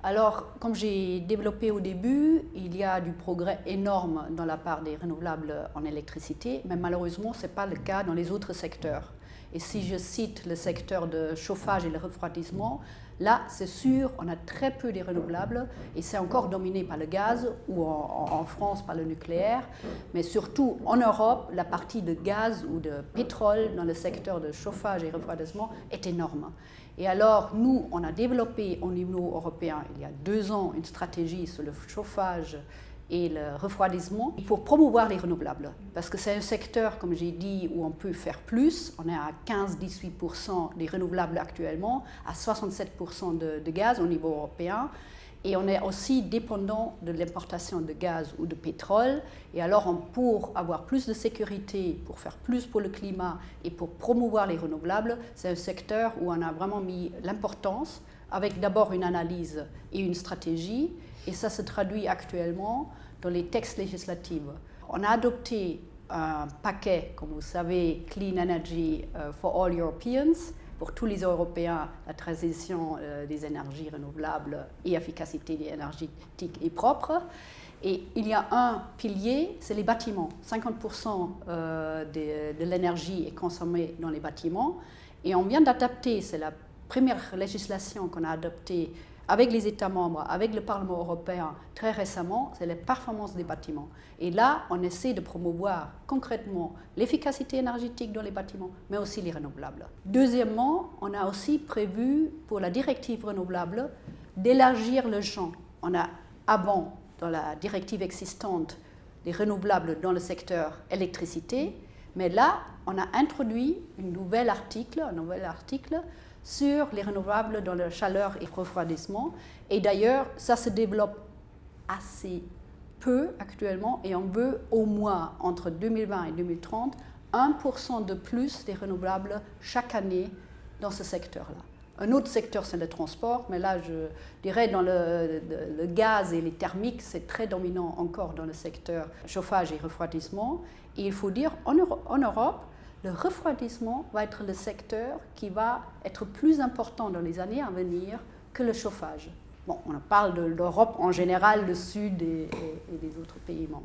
Alors, comme j'ai développé au début, il y a du progrès énorme dans la part des renouvelables en électricité, mais malheureusement, ce n'est pas le cas dans les autres secteurs. Et si je cite le secteur de chauffage et le refroidissement, là, c'est sûr, on a très peu de renouvelables et c'est encore dominé par le gaz ou en France par le nucléaire. Mais surtout en Europe, la partie de gaz ou de pétrole dans le secteur de chauffage et refroidissement est énorme. Et alors, nous, on a développé au niveau européen, il y a 2 ans, une stratégie sur le chauffage et le refroidissement pour promouvoir les renouvelables. Parce que c'est un secteur, comme j'ai dit, où on peut faire plus. On est à 15-18% des renouvelables actuellement, à 67% de gaz au niveau européen. Et on est aussi dépendant de l'importation de gaz ou de pétrole. Et alors, pour avoir plus de sécurité, pour faire plus pour le climat et pour promouvoir les renouvelables, c'est un secteur où on a vraiment mis l'importance, avec d'abord une analyse et une stratégie. Et ça se traduit actuellement dans les textes législatifs. On a adopté un paquet, comme vous savez, Clean Energy for All Europeans, pour tous les Européens, la transition des énergies renouvelables et efficacité énergétique et propre. Et il y a un pilier, c'est les bâtiments. 50% de l'énergie est consommée dans les bâtiments. Et on vient d'adapter, c'est la première législation qu'on a adoptée avec les États membres, avec le Parlement européen très récemment, c'est la performance des bâtiments. Et là, on essaie de promouvoir concrètement l'efficacité énergétique dans les bâtiments, mais aussi les renouvelables. Deuxièmement, on a aussi prévu pour la directive renouvelable d'élargir le champ. On a avant, dans la directive existante, des renouvelables dans le secteur électricité, mais là, on a introduit un nouvel article sur les renouvelables dans la chaleur et le refroidissement. Et d'ailleurs, ça se développe assez peu actuellement et on veut au moins, entre 2020 et 2030, 1% de plus des renouvelables chaque année dans ce secteur-là. Un autre secteur, c'est le transport, mais là, je dirais, dans le gaz et les thermiques, c'est très dominant encore dans le secteur chauffage et refroidissement. Et il faut dire, en Europe, le refroidissement va être le secteur qui va être plus important dans les années à venir que le chauffage. Bon, on parle de l'Europe en général, le Sud et des autres pays membres.